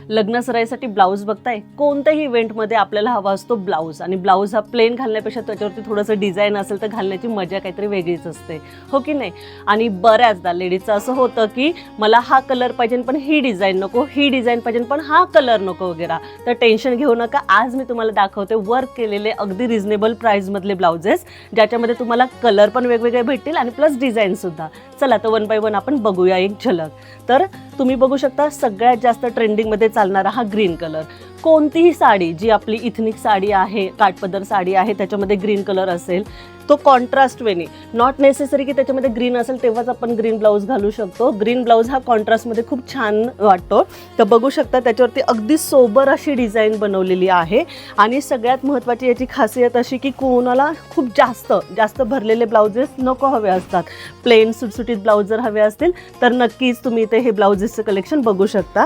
लग्न सराईसाठी ब्लाऊज बघताय, कोणत्याही इव्हेंटमध्ये आपल्याला हवा असतो ब्लाऊज, आणि ब्लाऊज हा प्लेन घालण्यापेक्षा त्याच्यावरती थोडंसं डिझाईन असेल तर घालण्याची मजा काहीतरी वेगळीच असते, हो की नाही? आणि बऱ्याचदा लेडीजचं असं होतं की मला हा कलर पाहिजे पण ही डिझाईन नको, ही डिझाईन पाहिजे पण हा कलर नको वगैरे. तर टेन्शन घेऊ नका, आज मी तुम्हाला दाखवते वर्क केलेले अगदी रिजनेबल प्राईजमधले ब्लाउजेस, ज्याच्यामध्ये तुम्हाला कलर पण वेगवेगळे भेटतील आणि प्लस डिझाईनसुद्धा. चला तर वन बाय वन आपण बघूया एक झलक. तर तुम्ही बघू शकता सगळ्यात जास्त ट्रेंडिंगमध्ये चालणारा हा ग्रीन कलर. कोणतीही साडी जी आपली इथनिक साडी आहे, काठपदर साडी आहे, त्याच्यामध्ये ग्रीन कलर असेल तो कॉन्ट्रास्ट वेनी, नॉट नेसेसरी की त्याच्यामध्ये ग्रीन असेल तेव्हाच आपण ग्रीन ब्लाऊज घालू शकतो. ग्रीन ब्लाऊज हा कॉन्ट्रास्टमध्ये खूप छान वाटतो. तर बघू शकता त्याच्यावरती अगदी सोबर अशी डिझाईन बनवलेली आहे. आणि सगळ्यात महत्त्वाची याची खासियत अशी की कोणाला खूप जास्त भरलेले ब्लाउजेस नको हवे असतात, प्लेन सुटसुटीत ब्लाऊज जर हवे असतील तर नक्कीच तुम्ही इथे हे ब्लाउजेसचं कलेक्शन बघू शकता.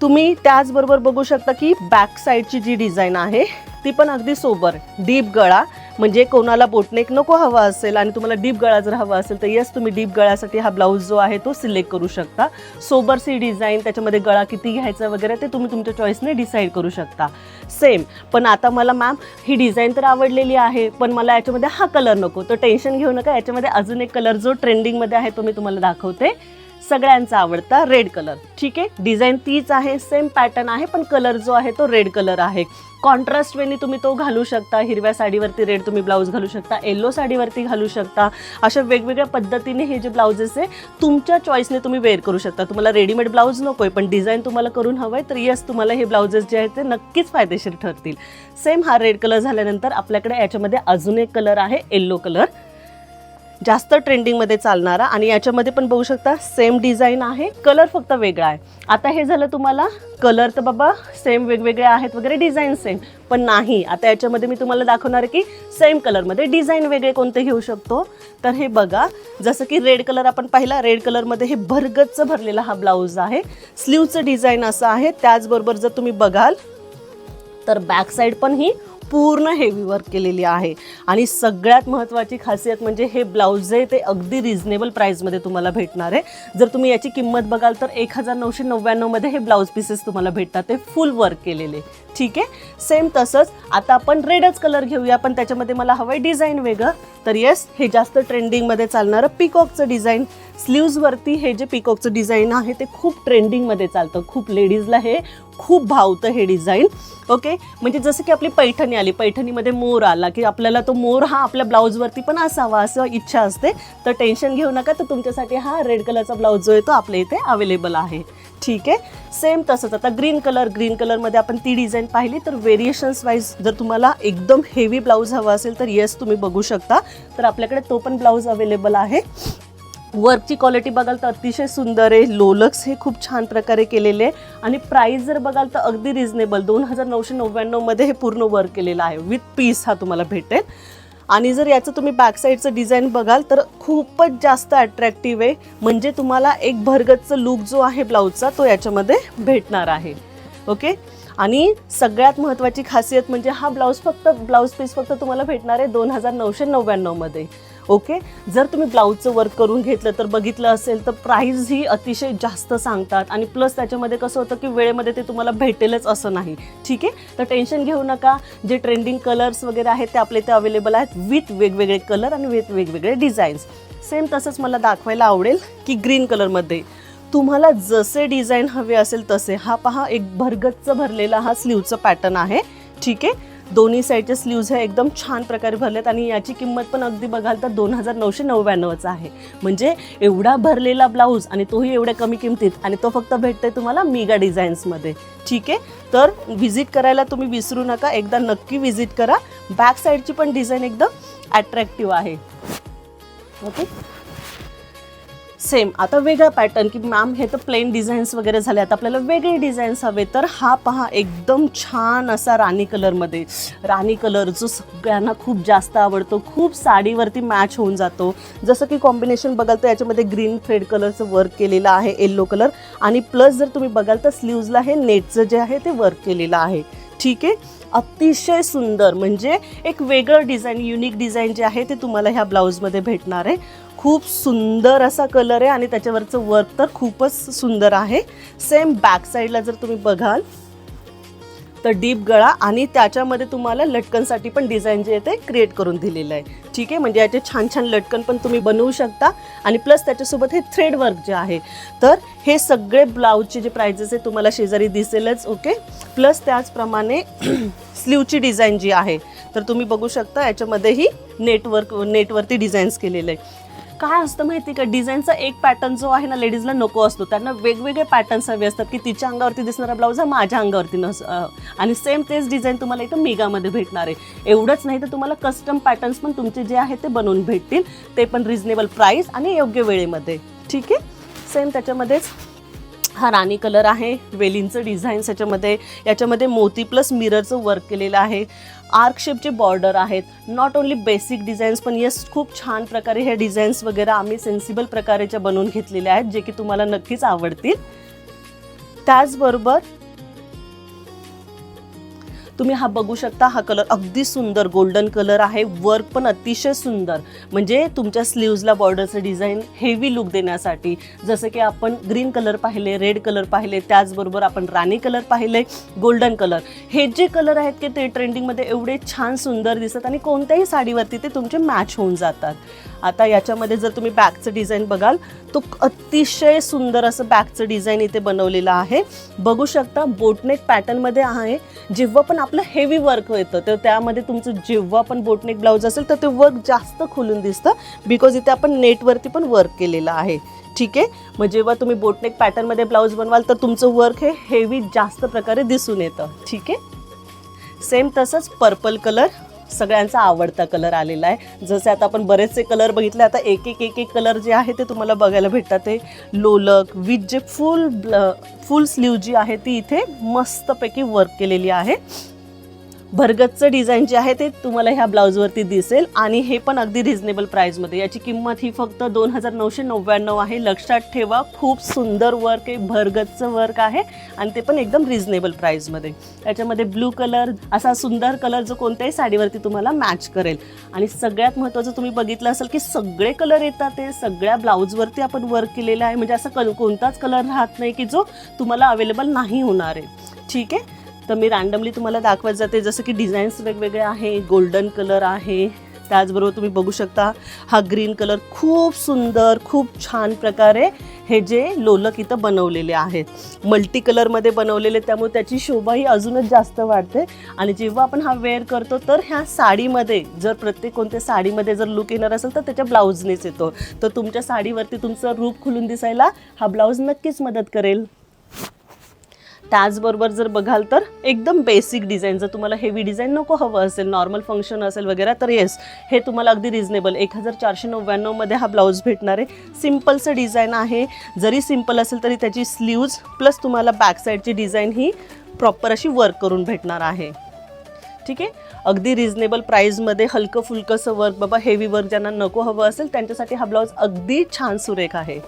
तुम्ही त्याचबरोबर बघू शकता की बॅक साईडची जी डिझाईन आहे ती पण अगदी सोबर, डीप गळा, म्हणजे कोणाला बोटनेक नको हवा असेल आणि तुम्हाला डीप गळा जर हवा असेल तर येस तुम्ही डीप गळ्यासाठी हा ब्लाऊज जो आहे तो सिलेक्ट करू शकता. सोबरसी डिझाईन, त्याच्यामध्ये गळा किती घ्यायचा वगैरे ते तुम्ही तुमच्या चॉईसने डिसाईड करू शकता. सेम, पण आता मला मॅम ही डिझाईन तर आवडलेली आहे पण मला याच्यामध्ये हा कलर नको, तर टेन्शन घेऊ नका, याच्यामध्ये अजून एक कलर जो ट्रेंडिंगमध्ये आहे तो मी तुम्हाला दाखवते. सगळ्यांचा आवडता रेड कलर. ठीक आहे, डिझाईन तीच आहे, सेम पॅटर्न आहे, पण कलर जो आहे तो रेड कलर आहे. कॉन्ट्रास्ट वेनी तुम्ही तो घालू शकता. हिरव्या साडीवरती रेड तुम्ही ब्लाऊज घालू शकता, येलो साडीवरती घालू शकता. अशा वेगवेगळ्या पद्धतीने हे जे ब्लाउजेस आहे तुमच्या चॉईसने तुम्ही वेअर करू शकता. तुम्हाला रेडीमेड ब्लाऊज नको आहे पण डिझाईन तुम्हाला करून हवं आहे तर येस तुम्हाला हे ब्लाउजेस जे आहेत ते नक्कीच फायदेशीर ठरतील. सेम हा रेड कलर झाल्यानंतर आपल्याकडे याच्यामध्ये अजून एक कलर आहे येलो कलर, जास्त ट्रेंडिंगमध्ये चालणारा, आणि याच्यामध्ये पण बघू शकता सेम डिझाईन आहे, कलर फक्त वेगळा आहे. आता हे झालं तुम्हाला कलर तर बाबा सेम वेगवेगळे आहेत वगैरे, डिझाईन सेम, पण नाही, आता याच्यामध्ये मी तुम्हाला दाखवणार आहे की सेम कलरमध्ये डिझाईन वेगळे कोणते घेऊ शकतो. तर हे बघा, जसं की रेड कलर आपण पाहिला, रेड कलरमध्ये हे भरगच्च भरलेला हा ब्लाऊज आहे. स्लीवचं डिझाईन असं आहे. त्याचबरोबर जर तुम्ही बघाल तर बॅक साईड पण ही पूर्ण हेवी वर्क केलेली आहे. आणि सगळ्यात महत्त्वाची खासियत म्हणजे हे ब्लाऊज आहे ते अगदी रिजनेबल प्राईजमध्ये तुम्हाला भेटणार आहे. जर तुम्ही याची किंमत बघाल तर 1999 मध्ये हे ब्लाऊज पीसेस तुम्हाला भेटतात, ते फुल वर्क केलेले. ठीक आहे, सेम तसंच आता आपण रेडच कलर घेऊया, पण त्याच्यामध्ये मला हवं आहे डिझाईन वेगळं. तर येस, हे जास्त ट्रेंडिंगमध्ये चालणारं पिकॉकचं डिझाईन. स्लीव्जवरती हे जे पिकॉकचं डिझाईन आहे ते खूप ट्रेंडिंगमध्ये चालतं, खूप लेडीजला हे खूप भावतं हे डिझाईन. ओके, म्हणजे जसं की आपली पैठणी आली, पैठणीमध्ये मोर आला की आपल्याला तो मोर हा आपल्या ब्लाऊजवरती पण असावा असं इच्छा असते. तर टेन्शन घेऊ नका, तर तुमच्यासाठी हा रेड कलरचा ब्लाऊज जो आहे तो आपल्या इथे अवेलेबल आहे. ठीक आहे, सेम तसंच आता ग्रीन कलरमध्ये आपण ती डिझाईन पाहिली. तर व्हेरिएशन्स वाईज जर तुम्हाला एकदम हेवी ब्लाऊज हवा असेल तर येस तुम्ही बघू शकता, तर आपल्याकडे तो पण ब्लाऊज अवेलेबल आहे. वर्कची क्वालिटी बघाल तर अतिशय सुंदर आहे. लोलक्स हे खूप छान प्रकारे केलेले आहे आणि प्राईस जर बघाल तर अगदी रिजनेबल 2999 मध्ये हे पूर्ण वर्क केलेलं आहे. विथ पीस हा तुम्हाला भेटेल. आणि जर याचं तुम्ही बॅक साईडचं डिझाईन बघाल तर खूपच जास्त अट्रॅक्टिव्ह आहे, म्हणजे तुम्हाला एक भरगच्च लुक जो आहे ब्लाऊजचा तो याच्यामध्ये भेटणार आहे. ओके, आणि सगळ्यात महत्त्वाची खासियत म्हणजे हा ब्लाऊज पीस फक्त तुम्हाला भेटणार आहे 2999 मध्ये. ओके, जर तुम्ही ब्लाऊजचं वर्क करून घेतलं तर बघितलं असेल तर प्राईस ही अतिशय जास्त सांगतात आणि प्लस त्याच्यामध्ये कसं होतं की वेळेमध्ये ते तुम्हाला भेटेलच असं नाही. ठीक आहे, तर टेन्शन घेऊ नका, जे ट्रेंडिंग कलर्स वगैरे आहेत ते आपले इथे अवेलेबल आहेत विथ वेगवेगळे कलर आणि विथ वेगवेगळे डिझाईन्स. सेम तसंच मला दाखवायला आवडेल की ग्रीन कलरमध्ये तुम्हाला जसे डिझाईन हवे असेल तसे. हा पहा, एक भरगच्च भरलेला हा स्लीवचा पॅटर्न आहे. ठीक आहे, दोन्ही साईडचे स्लीव्ज हे एकदम छान प्रकारे भरलेत आणि याची किंमत पण अगदी बघाल तर 2999चा आहे. म्हणजे एवढा भरलेला ब्लाऊज आणि तोही एवढ्या कमी किमतीत, आणि तो फक्त भेटतोय तुम्हाला मेगा डिझाईन्समध्ये. ठीक आहे, तर व्हिजिट करायला तुम्ही विसरू नका, एकदा नक्की व्हिजिट करा. बॅक साईडची पण डिझाईन एकदम अट्रॅक्टिव्ह आहे. ओके, सेम आता वेगळा पॅटर्न की मॅम हे तर प्लेन डिझाईन्स वगैरे झाले, आता आपल्याला वेगळे डिझाईन्स हवे. तर हा पहा, एकदम छान असा राणी कलरमध्ये, राणी कलर जो सगळ्यांना खूप जास्त आवडतो, खूप साडीवरती मॅच होऊन जातो. जसं की कॉम्बिनेशन बघाल तर याच्यामध्ये ग्रीन थ्रेड कलरचं वर्क केलेलं आहे, येल्लो कलर, आणि प्लस जर तुम्ही बघाल तर स्लीव्जला हे नेटचं जे आहे ते वर्क केलेलं आहे. ठीक आहे, अतिशय सुंदर, म्हणजे एक वेगळं डिझाईन, युनिक डिझाईन जे आहे ते तुम्हाला ह्या ब्लाऊजमध्ये भेटणार आहे. खूप सुंदर असा कलर आहे आणि त्याच्यावरचं वर्क तर खूपच सुंदर आहे. सेम बॅक साईडला जर तुम्ही बघाल तर डीप गळा आणि त्याच्यामध्ये तुम्हाला लटकनसाठी पण डिझाईन जे आहे ते क्रिएट करून दिलेलं आहे. ठीक आहे, म्हणजे याचे छान छान लटकन पण तुम्ही बनवू शकता आणि प्लस त्याच्यासोबत हे थ्रेड वर्क जे आहे. तर हे सगळे ब्लाऊजचे जे प्राइजेस आहे तुम्हाला शेजारी दिसेलच. ओके, प्लस त्याचप्रमाणे स्लीवची डिझाईन जी आहे तर तुम्ही बघू शकता याच्यामध्येही नेटवरती डिझाईन्स केलेले आहे. काय असतं माहिती का, डिझाईनचा एक पॅटर्न जो आहे ना लेडीजला नको असतो, त्यांना वेगवेगळे पॅटर्न्स हवे असतात की तिच्या अंगावरती दिसणारा ब्लाऊज हा माझ्या अंगावरती आणि सेम तेच डिझाईन तुम्हाला इथं मेगामध्ये भेटणार आहे. एवढंच नाही तर तुम्हाला कस्टम पॅटर्न्स पण तुमचे जे आहे ते बनवून भेटतील, ते पण रिजनेबल प्राईस आणि योग्य वेळेमध्ये. ठीक आहे, सेम त्याच्यामध्येच हा राणी कलर आहे, वेलींचं डिझाईन्स याच्यामध्ये मोती प्लस मिररचं वर्क केलेलं आहे. आर्क शेपचे बॉर्डर आहेत. नॉट ओन्ली बेसिक डिझाईन्स पण येस खूप छान प्रकारे हे डिझाईन्स वगैरे आम्ही सेन्सिबल प्रकारेच्या बनवून घेतलेल्या आहेत, जे की तुम्हाला नक्कीच आवडतील. त्याचबरोबर तुम्ही हा बघू शकता, हा कलर अगदी सुंदर गोल्डन कलर आहे. वर्क पण अतिशय सुंदर, म्हणजे तुमच्या स्लीव्जला बॉर्डरचं डिझाईन हेवी लुक देण्यासाठी. जसं की आपण ग्रीन कलर पाहिले, रेड कलर पाहिले, त्याचबरोबर आपण राणी कलर पाहिले, गोल्डन कलर. हे जे कलर आहेत की ते ट्रेंडिंगमध्ये एवढे छान सुंदर दिसतात आणि कोणत्याही साडीवरती ते तुमचे मॅच होऊन जातात. आता याच्यामध्ये जर तुम्ही बॅकचं डिझाईन बघाल तो अतिशय सुंदर असं बॅकचं डिझाईन इथे बनवलेलं आहे. बघू शकता बोटनेक पॅटर्नमध्ये आहे. जेव्हा पण आपलं हेवी वर्क होतं तर त्यामध्ये तुमचं जेव्हा पण बोटनेक ब्लाऊज असेल तर ते वर्क जास्त खुलून दिसतं, बिकॉज इथे आपण नेटवरती पण वर्क केलेलं आहे. ठीक आहे, मग जेव्हा तुम्ही बोटनेक पॅटर्नमध्ये ब्लाऊज बनवाल तर तुमचं वर्क हे हेवी जास्त प्रकारे दिसून येतं. ठीक आहे, सेम तसंच पर्पल कलर सगळ्यांचा आवडता कलर आलेला आहे. जसे आता आपण बरेचसे कलर बघितले, आता एक एक कलर जे आहे ते तुम्हाला बघायला भेटतात. ते लोलक विथ जे फुल स्लीव जी आहे ती इथे मस्तपैकी वर्क केलेली आहे. भरगतचं डिझाईन जे आहे ते तुम्हाला ह्या ब्लाऊजवरती दिसेल आणि हे पण अगदी रिजनेबल प्राईजमध्ये. याची किंमत ही फक्त 2999 आहे. लक्षात ठेवा, खूप सुंदर वर्क आहे, भरगतचं वर्क आहे आणि ते पण एकदम रिजनेबल प्राईजमध्ये. याच्यामध्ये ब्लू कलर असा सुंदर कलर जो कोणत्याही साडीवरती तुम्हाला मॅच करेल. आणि सगळ्यात महत्त्वाचं तुम्ही बघितलं असेल की सगळे कलर येतात, ते सगळ्या ब्लाऊजवरती आपण वर्क केलेलं आहे. म्हणजे असं कोणताच कलर राहत नाही की जो तुम्हाला अवेलेबल नाही होणार आहे. ठीक आहे, तर मी रँडमली तुम्हाला दाखवत जाते. जसं की डिझाईन्स वेगवेगळे आहे, गोल्डन कलर आहे, त्याचबरोबर तुम्ही बघू शकता हा ग्रीन कलर खूप सुंदर, खूप छान प्रकारे हे जे लोलक इथं बनवलेले आहेत, मल्टी कलरमध्ये बनवलेले, त्यामुळे त्याची शोभाही अजूनच जास्त वाढते. आणि जेव्हा आपण हा वेअर करतो तर ह्या साडीमध्ये जर प्रत्येक कोणत्या साडीमध्ये जर लुक येणार असेल तर त्याच्या ब्लाऊजनेच येतो. तर तुमच्या साडीवरती तुमचं रूप खुलून दिसायला हा ब्लाऊज नक्कीच मदत करेल. त्याचबरोबर जर बघाल तर एकदम बेसिक डिझाईन, जर तुम्हाला हेवी डिझाईन नको हवं असेल, नॉर्मल फंक्शन असेल वगैरे, तर येस हे तुम्हाला अगदी रिजनेबल 1499 मध्ये हा ब्लाऊज भेटणार आहे. सिम्पलचं डिझाईन आहे. जरी सिम्पल असेल तरी त्याची स्लीव्ज प्लस तुम्हाला बॅक साईडची डिझाईन ही प्रॉपर अशी वर्क करून भेटणार आहे. ठीक आहे, अगदी रिजनेबल प्राईजमध्ये हलकं फुलकंसं वर्क. बाबा हेवी वर्क ज्यांना नको हवं असेल त्यांच्यासाठी हा ब्लाऊज अगदी छान सुरेख आहे.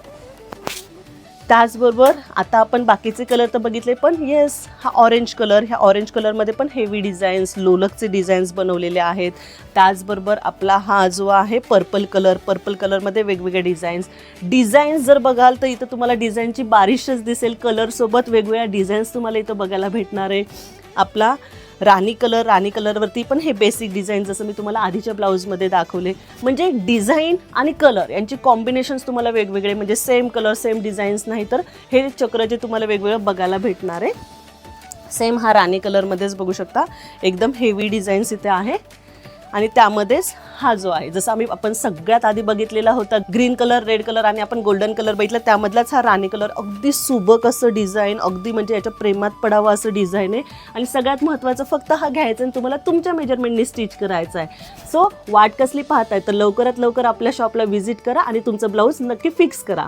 त्याचबरोबर आता आपण बाकीचे कलर तर बघितले, पण येस हा ऑरेंज कलर, ह्या ऑरेंज कलरमध्ये पण हेवी डिझाईन्स, लोलकचे डिझाईन्स बनवलेले आहेत. त्याचबरोबर आपला हा जो आहे पर्पल कलरमध्ये वेगवेगळे डिझाईन्स जर बघाल तर इथं तुम्हाला डिझाईनची बारिशच दिसेल. कलरसोबत वेगवेगळ्या डिझाईन्स तुम्हाला इथं बघायला भेटणार आहे. आपला राणी कलरवरती पण हे बेसिक डिझाईन जसं मी तुम्हाला आधीच्या ब्लाऊजमध्ये दाखवले, म्हणजे डिझाईन आणि कलर यांची कॉम्बिनेशन्स तुम्हाला वेगवेगळे, म्हणजे सेम कलर सेम डिझाईन्स नाही तर हे चक्र जे तुम्हाला वेगवेगळं बघायला भेटणार आहे. सेम हा राणी कलरमध्येच बघू शकता, एकदम हेवी डिझाईन्स इथे आहे. आणि त्यामध्येच हा जो आहे, जसं आपण सगळ्यात आधी बघितलेला होता ग्रीन कलर, रेड कलर आणि आपण गोल्डन कलर बघितला, त्यामधलाच हा राणी कलर. अगदी सुबक असं डिझाईन, अगदी म्हणजे याच्या प्रेमात पडावं असं डिझाईन आहे. आणि सगळ्यात महत्त्वाचं फक्त हा घ्यायचा आणि तुम्हाला तुमच्या मेजरमेंटनी स्टिच करायचा आहे. सो वाट कसली पाहताय तर लवकरात लवकर आपल्या शॉपला व्हिजिट करा आणि तुमचं ब्लाऊज नक्की फिक्स करा.